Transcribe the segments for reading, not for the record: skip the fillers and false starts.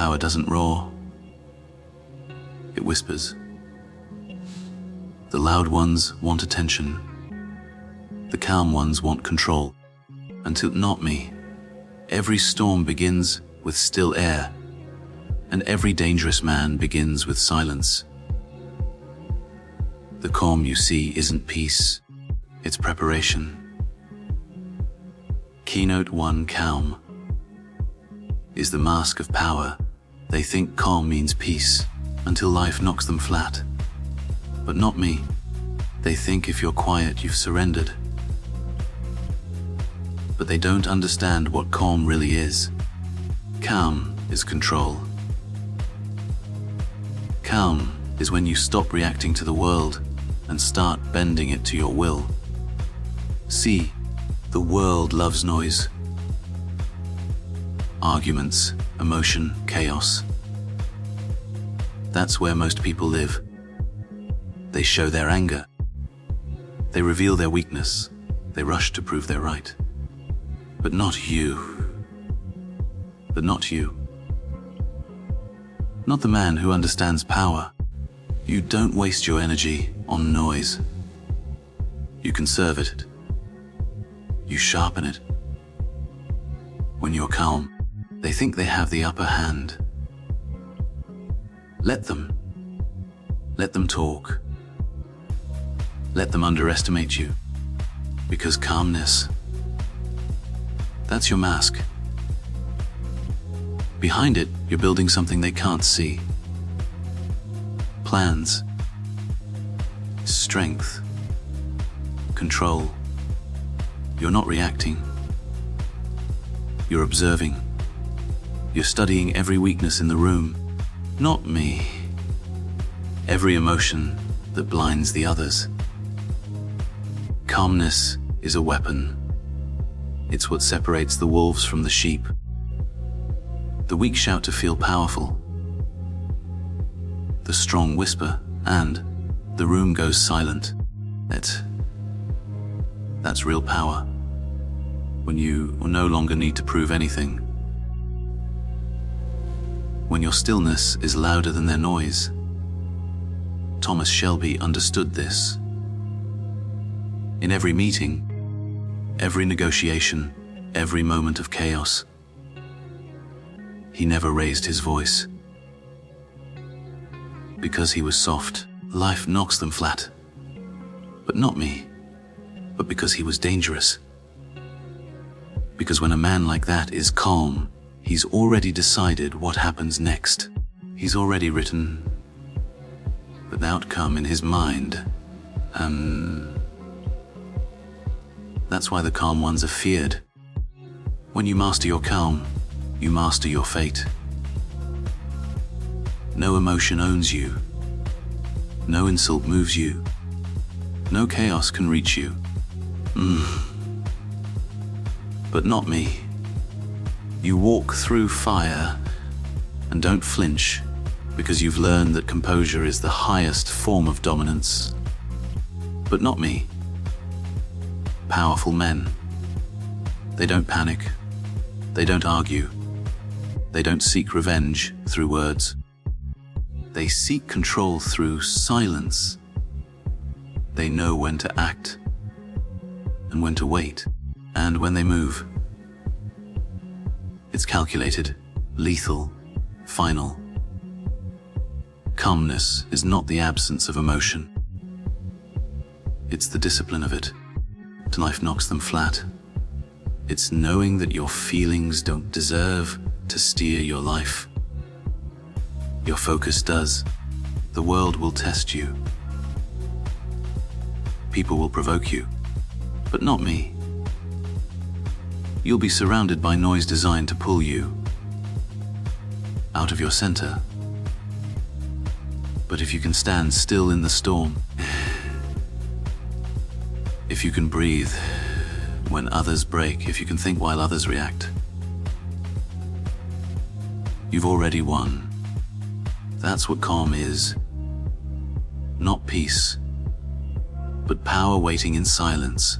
Power doesn't roar, it whispers. The loud ones want attention. The calm ones want control. Until not me. Every storm begins with still air, and every dangerous man begins with silence. The calm you see isn't peace, it's preparation. Keynote 1: Calm is the mask of power. They think calm means peace until life knocks them flat. But not me. They think if you're quiet, you've surrendered. But they don't understand what calm really is. Calm is control. Calm is when you stop reacting to the world and start bending it to your will. See, the world loves noise. Arguments, emotion, chaos. That's where most people live. They show their anger. They reveal their weakness. They rush to prove they're right. But not you. But not you. Not the man who understands power. You don't waste your energy on noise. You conserve it. You sharpen it. When you're calm, they think they have the upper hand. Let them. Let them talk. Let them underestimate you. Because calmness, that's your mask. Behind it, you're building something they can't see. Plans, strength, control. You're not reacting. You're observing. You're studying every weakness in the room. Not me. Every emotion that blinds the others. Calmness is a weapon. It's what separates the wolves from the sheep. The weak shout to feel powerful. The strong whisper, and the room goes silent. That's real power. When you no longer need to prove anything. When your stillness is louder than their noise. Thomas Shelby understood this. In every meeting, every negotiation, every moment of chaos, he never raised his voice. Because he was soft, life knocks them flat. But not me, but because he was dangerous. Because when a man like that is calm, he's already decided what happens next. He's already written the outcome in his mind. That's why the calm ones are feared. When you master your calm, you master your fate. No emotion owns you. No insult moves you. No chaos can reach you. But not me. You walk through fire and don't flinch because you've learned that composure is the highest form of dominance. But not me. Powerful men. They don't panic. They don't argue. They don't seek revenge through words. They seek control through silence. They know when to act and when to wait, and when they move. It's calculated, lethal, final. Calmness is not the absence of emotion. It's the discipline of it. Till life knocks them flat. It's knowing that your feelings don't deserve to steer your life. Your focus does. The world will test you. People will provoke you, but not me. You'll be surrounded by noise designed to pull you out of your center. But if you can stand still in the storm, if you can breathe when others break, if you can think while others react, you've already won. That's what calm is. Not peace, but power waiting in silence.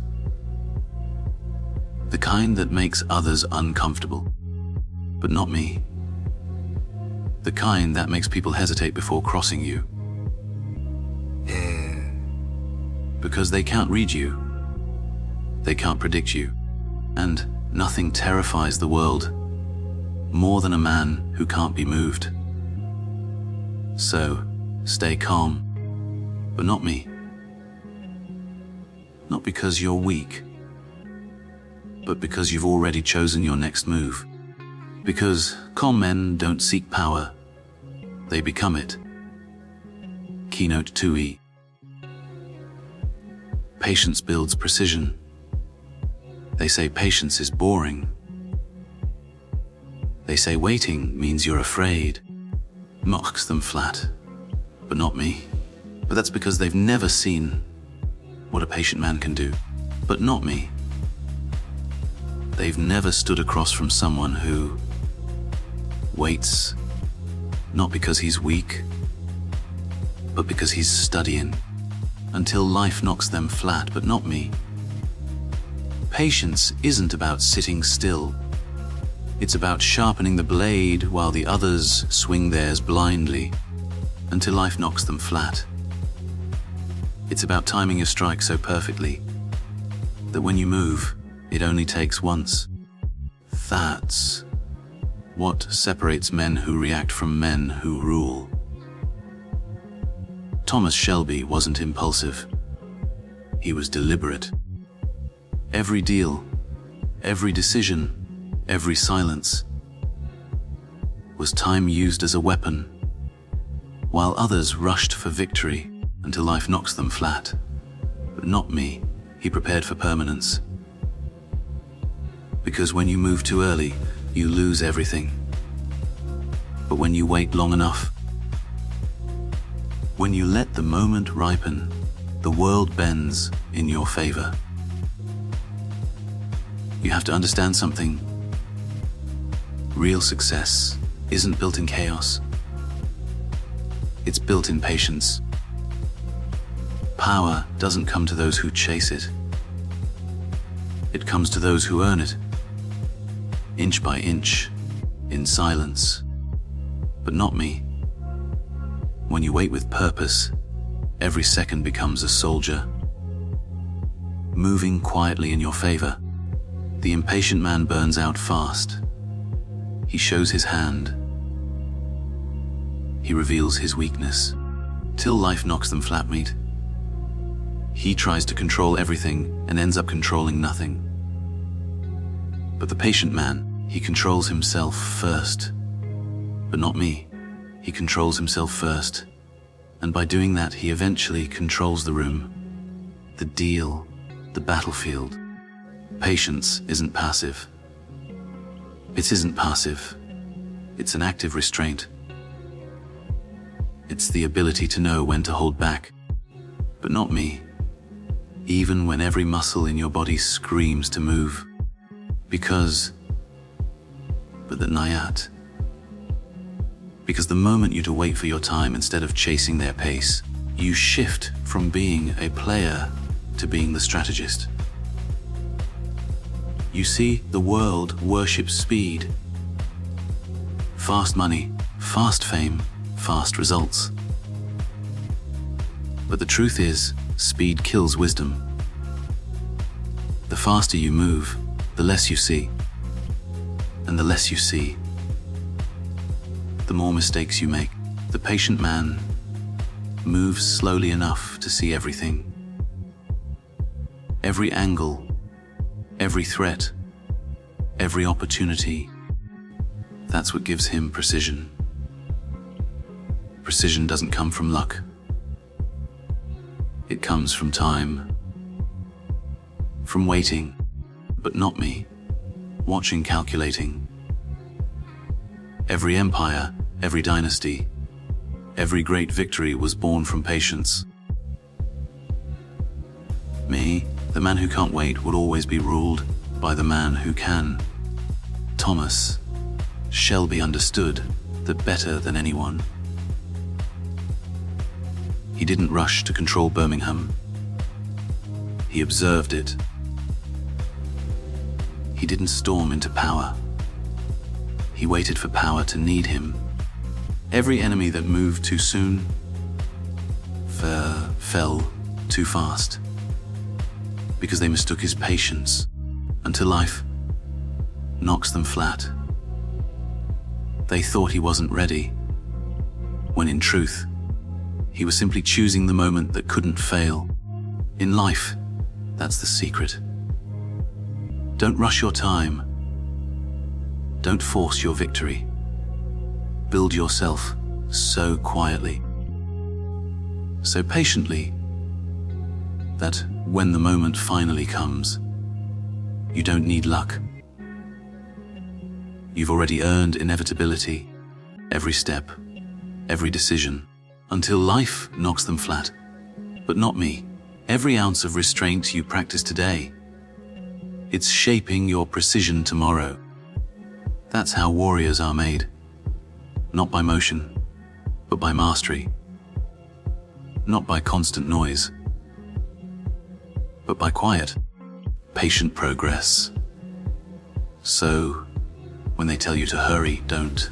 The kind that makes others uncomfortable, but not me. The kind that makes people hesitate before crossing you. Because they can't read you. They can't predict you. And nothing terrifies the world more than a man who can't be moved. So, stay calm, but not me. Not because you're weak, but because you've already chosen your next move. Because calm men don't seek power, they become it. Keynote 2E. Patience builds precision. They say patience is boring. They say waiting means you're afraid. Mocks them flat, but not me. But that's because they've never seen what a patient man can do. But not me. They've never stood across from someone who waits, not because he's weak, but because he's studying, until life knocks them flat, but not me. Patience isn't about sitting still. It's about sharpening the blade while the others swing theirs blindly, until life knocks them flat. It's about timing your strike so perfectly that when you move, it only takes once. That's what separates men who react from men who rule. Thomas Shelby wasn't impulsive. He was deliberate. Every deal, every decision, every silence was time used as a weapon, while others rushed for victory until life knocks them flat. But not me. He prepared for permanence. Because when you move too early, you lose everything. But when you wait long enough, when you let the moment ripen, the world bends in your favor. You have to understand something. Real success isn't built in chaos. It's built in patience. Power doesn't come to those who chase it. It comes to those who earn it, inch by inch, in silence. But not me. When you wait with purpose, every second becomes a soldier, moving quietly in your favor. The impatient man burns out fast. He shows his hand. He reveals his weakness, till life knocks them flat, meat. He tries to control everything and ends up controlling nothing. But the patient man, he controls himself first. But not me. He controls himself first. And by doing that, he eventually controls the room, the deal, the battlefield. Patience isn't passive. It isn't passive. It's an active restraint. It's the ability to know when to hold back. But not me. Even when every muscle in your body screams to move. Because the moment you to wait for your time instead of chasing their pace, you shift from being a player to being the strategist. You see, the world worships speed. Fast money, fast fame, fast results. But the truth is, speed kills wisdom. The faster you move, the less you see. And the less you see, the more mistakes you make. The patient man moves slowly enough to see everything. Every angle, every threat, every opportunity. That's what gives him precision. Precision doesn't come from luck. It comes from time. From waiting, but not me. Watching, calculating. Every empire, every dynasty, every great victory was born from patience. Me, the man who can't wait, will always be ruled by the man who can. Thomas Shelby understood that better than anyone. He didn't rush to control Birmingham. He observed it. He didn't storm into power. He waited for power to need him. Every enemy that moved too soon fell too fast, because they mistook his patience until life knocks them flat. They thought he wasn't ready, when in truth, he was simply choosing the moment that couldn't fail. In life, that's the secret. Don't rush your time. Don't force your victory. Build yourself so quietly, so patiently, that when the moment finally comes, you don't need luck. You've already earned inevitability, every step, every decision, until life knocks them flat. But not me. Every ounce of restraint you practice today, it's shaping your precision tomorrow. That's how warriors are made. Not by motion, but by mastery. Not by constant noise, but by quiet, patient progress. So, when they tell you to hurry, don't.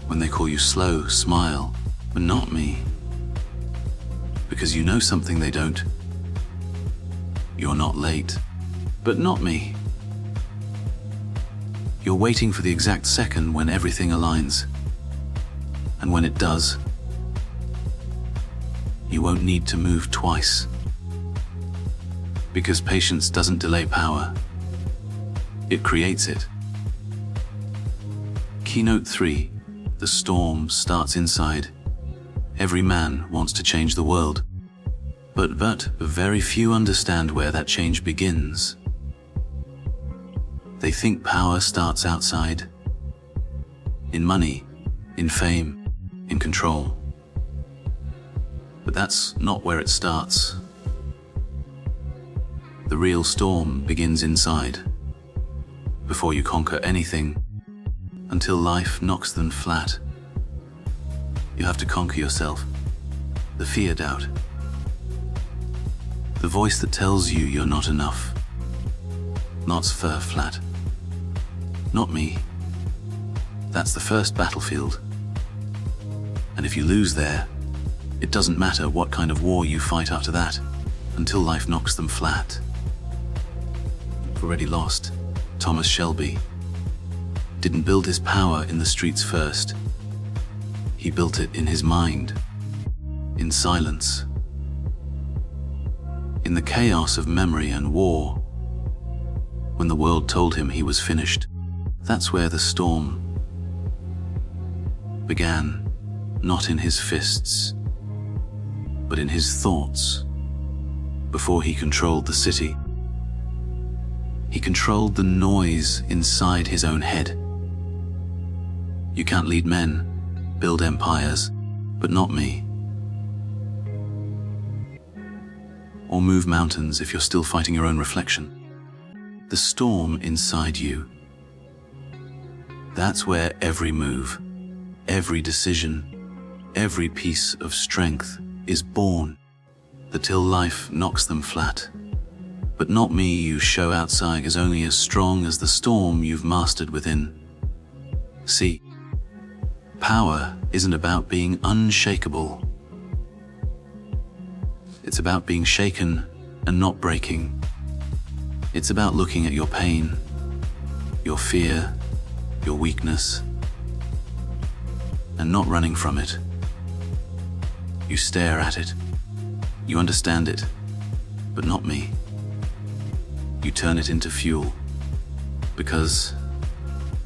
When they call you slow, smile, but not me. Because you know something they don't. You're not late, but not me. You're waiting for the exact second when everything aligns. And when it does, you won't need to move twice. Because patience doesn't delay power. It creates it. Keynote 3, the storm starts inside. Every man wants to change the world. But very few understand where that change begins. They think power starts outside. In money, in fame, in control. But that's not where it starts. The real storm begins inside. Before you conquer anything, until life knocks them flat. You have to conquer yourself. The fear, doubt. The voice that tells you you're not enough. Not flat. Not me. That's the first battlefield. And if you lose there, it doesn't matter what kind of war you fight after that, until life knocks them flat. You've already lost. Thomas Shelby didn't build his power in the streets first. He built it in his mind, in silence, in the chaos of memory and war. When the world told him he was finished, that's where the storm began, not in his fists, but in his thoughts. Before he controlled the city, he controlled the noise inside his own head. You can't lead men, build empires, but not me. Or move mountains if you're still fighting your own reflection. The storm inside you. That's where every move, every decision, every piece of strength is born, until life knocks them flat. But not me you show outside is only as strong as the storm you've mastered within. See, power isn't about being unshakable. It's about being shaken and not breaking. It's about looking at your pain, your fear, your weakness, and not running from it. You stare at it. You understand it, but not me. You turn it into fuel, because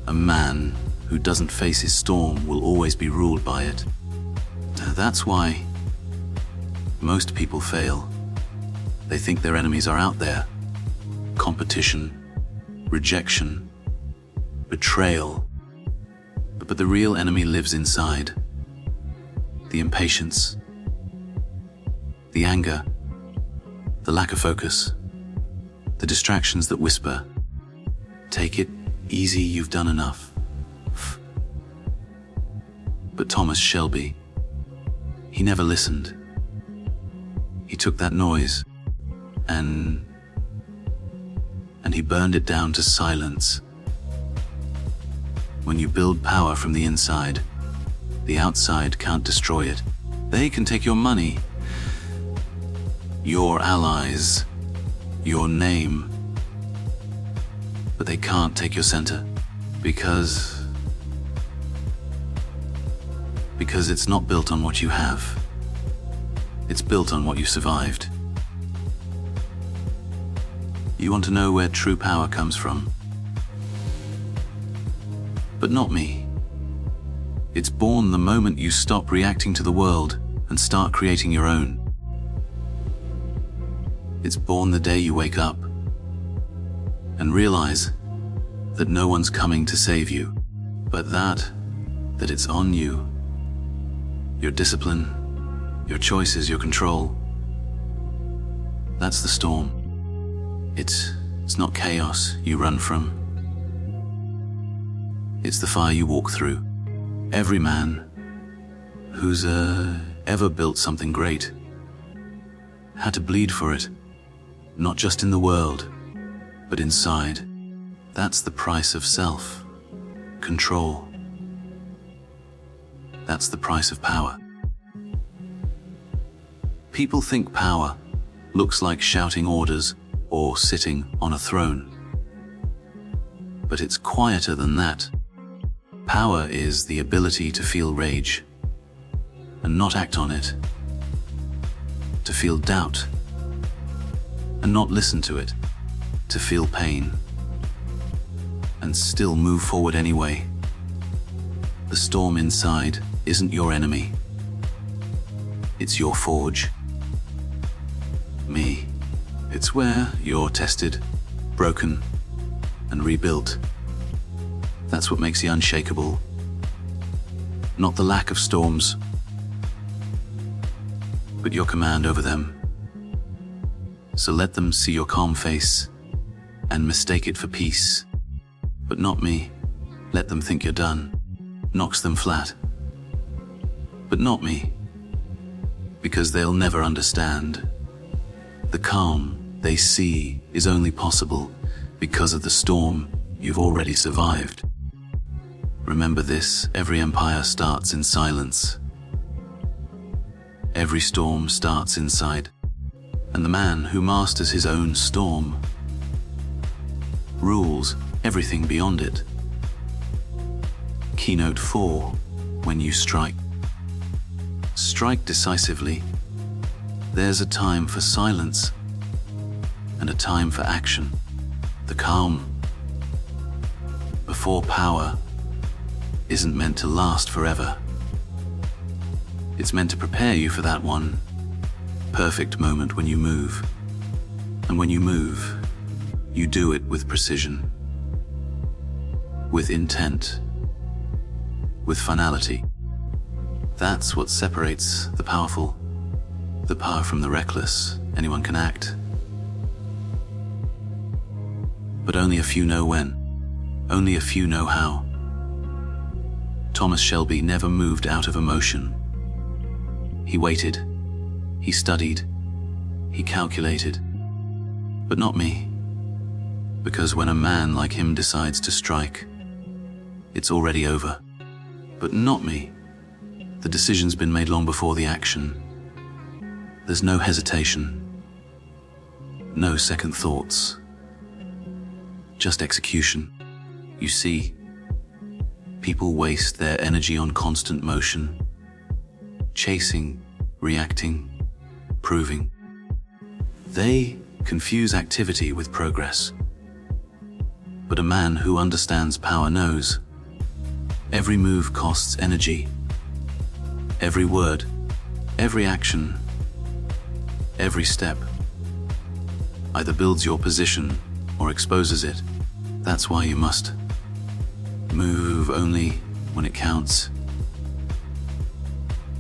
a man who doesn't face his storm will always be ruled by it. That's why most people fail. They think their enemies are out there. Competition, rejection, betrayal. But the real enemy lives inside. The impatience, the anger, the lack of focus, the distractions that whisper, "Take it easy, you've done enough." But Thomas Shelby, he never listened. He took that noise and he burned it down to silence. When you build power from the inside, the outside can't destroy it. They can take your money, your allies, your name, but they can't take your center because it's not built on what you have. It's built on what you survived. You want to know where true power comes from? But not me. It's born the moment you stop reacting to the world and start creating your own. It's born the day you wake up and realize that no one's coming to save you, but that it's on you. Your discipline, your choices, your control. That's the storm. It's not chaos you run from. It's the fire you walk through. Every man who's ever built something great had to bleed for it, not just in the world, but inside. That's the price of self, control. That's the price of power. People think power looks like shouting orders or sitting on a throne. But it's quieter than that. Power is the ability to feel rage and not act on it, to feel doubt and not listen to it, to feel pain and still move forward anyway. The storm inside isn't your enemy. It's your forge. Me. It's where you're tested, broken, and rebuilt. That's what makes you unshakable. Not the lack of storms, but your command over them. So let them see your calm face and mistake it for peace. But not me. Let them think you're done. Knocks them flat. But not me. Because they'll never understand. The calm they see is only possible because of the storm you've already survived. Remember this, every empire starts in silence. Every storm starts inside. And the man who masters his own storm rules everything beyond it. Keynote 4, when you strike. Strike decisively. There's a time for silence and a time for action. The calm before power isn't meant to last forever. It's meant to prepare you for that one perfect moment when you move. And when you move, you do it with precision, with intent, with finality. That's what separates the powerful, the power from the reckless. Anyone can act, but only a few know when, only a few know how. Thomas Shelby never moved out of emotion. He waited, he studied, he calculated, but not me. Because when a man like him decides to strike, it's already over. But not me. The decision's been made long before the action. There's no hesitation, no second thoughts, just execution. You see, people waste their energy on constant motion, chasing, reacting, proving. They confuse activity with progress. But a man who understands power knows every move costs energy. Every word, every action, every step either builds your position or exposes it. That's why you must move only when it counts.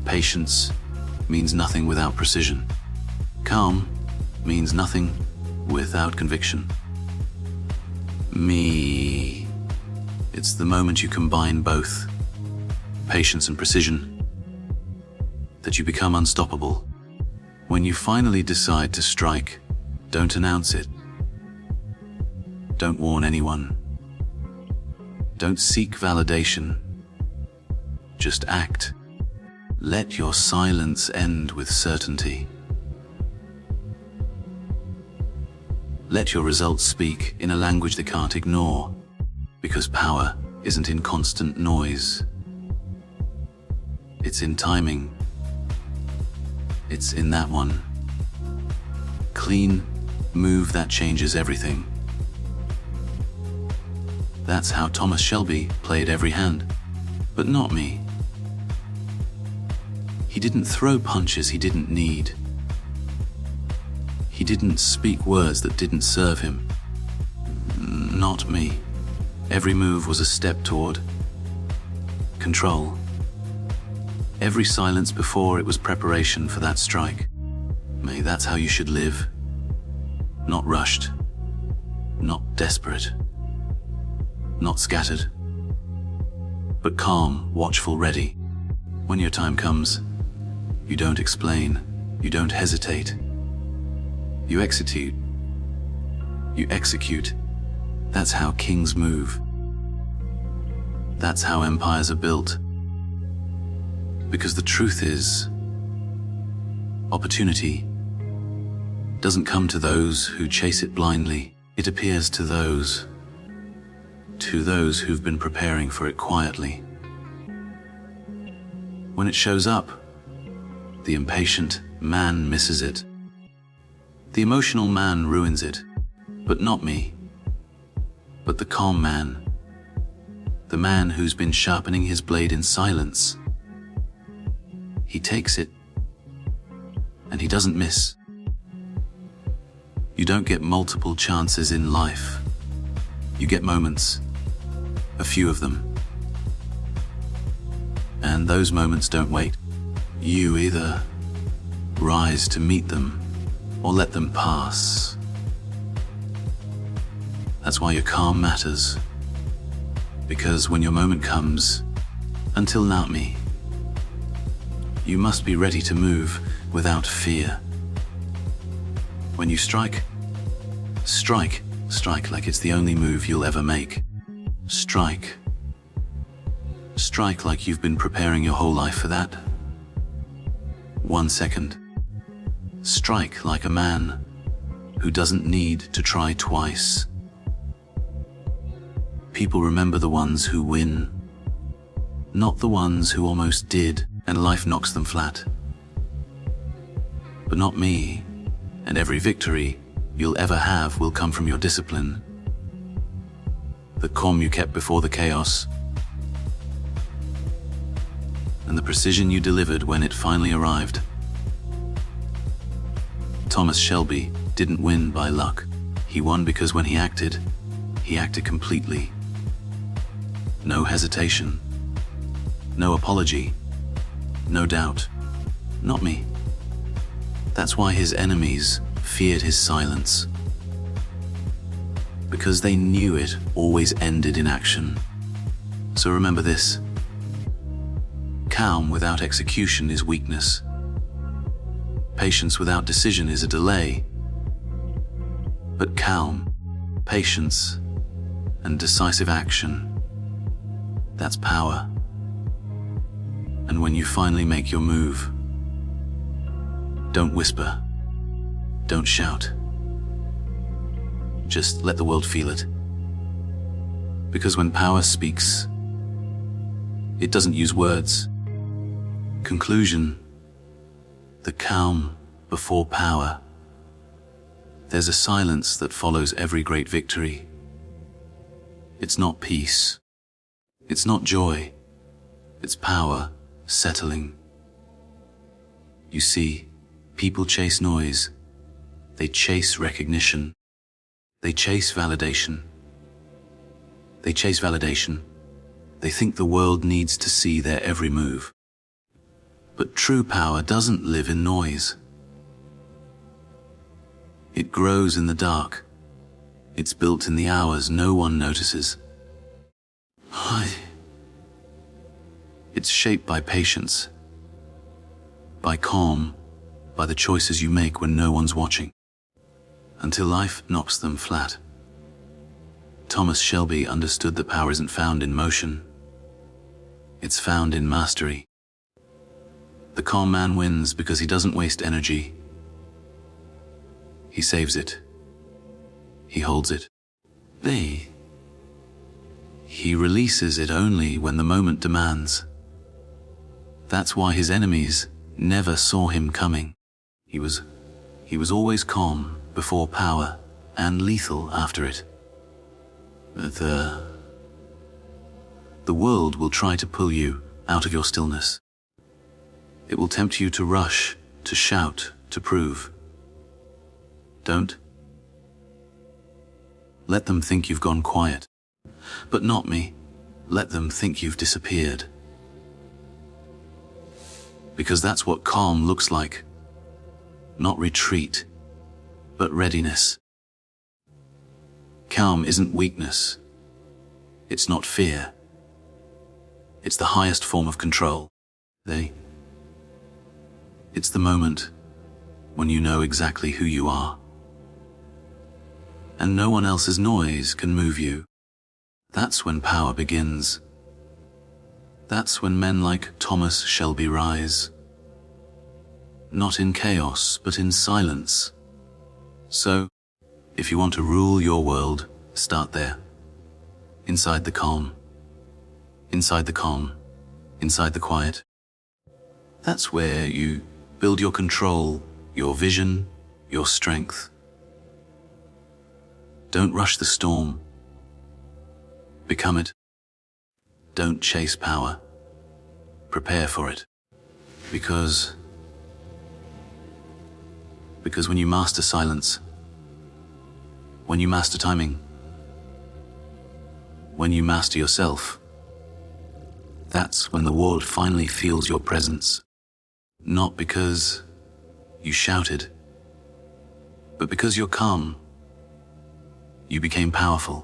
Patience means nothing without precision. Calm means nothing without conviction. Me. It's the moment you combine both, patience and precision, that you become unstoppable. When you finally decide to strike, don't announce it. Don't warn anyone. Don't seek validation. Just act. Let your silence end with certainty. Let your results speak in a language they can't ignore, because power isn't in constant noise. It's in timing. It's in that one clean move that changes everything. That's how Thomas Shelby played every hand, but not me. He didn't throw punches he didn't need. He didn't speak words that didn't serve him. Not me. Every move was a step toward control. Every silence before it was preparation for that strike. May that's how you should live. Not rushed. Not desperate. Not scattered. But calm, watchful, ready. When your time comes, you don't explain. You don't hesitate. You execute. You execute. That's how kings move. That's how empires are built. Because the truth is, opportunity doesn't come to those who chase it blindly. It appears to those who've been preparing for it quietly. When it shows up, the impatient man misses it. The emotional man ruins it, but not me, but the calm man, the man who's been sharpening his blade in silence. He takes it, and he doesn't miss. You don't get multiple chances in life. You get moments, a few of them. And those moments don't wait. You either rise to meet them or let them pass. That's why your calm matters. Because when your moment comes, until not me, you must be ready to move without fear. When you strike, strike like it's the only move you'll ever make. Strike like you've been preparing your whole life for that. 1 second. Strike like a man who doesn't need to try twice. People remember the ones who win, not the ones who almost did and life knocks them flat. But not me, and every victory you'll ever have will come from your discipline. The calm you kept before the chaos, and the precision you delivered when it finally arrived. Thomas Shelby didn't win by luck. He won because when he acted completely. No hesitation, no apology, no doubt. Not me. That's why his enemies feared his silence. Because they knew it always ended in action. So remember this. Calm without execution is weakness. Patience without decision is a delay. But calm, patience, and decisive action, that's power. And when you finally make your move, don't whisper, don't shout. Just let the world feel it. Because when power speaks, it doesn't use words. Conclusion, the calm before power. There's a silence that follows every great victory. It's not peace. It's not joy. It's power settling. You see, people chase noise. They chase recognition. They chase validation. They chase validation. They think the world needs to see their every move. But true power doesn't live in noise. It grows in the dark. It's built in the hours no one notices. It's shaped by patience, by calm, by the choices you make when no one's watching, until life knocks them flat. Thomas Shelby understood that power isn't found in motion. It's found in mastery. The calm man wins because he doesn't waste energy. He saves it. He holds it. He releases it only when the moment demands. That's why his enemies never saw him coming. He was always calm before power and lethal after it. The world will try to pull you out of your stillness. It will tempt you to rush, to shout, to prove. Don't. Let them think you've gone quiet. But not me. Let them think you've disappeared. Because that's what calm looks like. Not retreat, but readiness. Calm isn't weakness. It's not fear. It's the highest form of control. It's the moment when you know exactly who you are. And no one else's noise can move you. That's when power begins. That's when men like Thomas Shelby rise. Not in chaos, but in silence. So, if you want to rule your world, start there. Inside the calm. Inside the calm. Inside the quiet. That's where you build your control, your vision, your strength. Don't rush the storm. Become it. Don't chase power. Prepare for it. Because when you master silence, when you master timing, when you master yourself, that's when the world finally feels your presence. Not because you shouted, but because you're calm. You became powerful.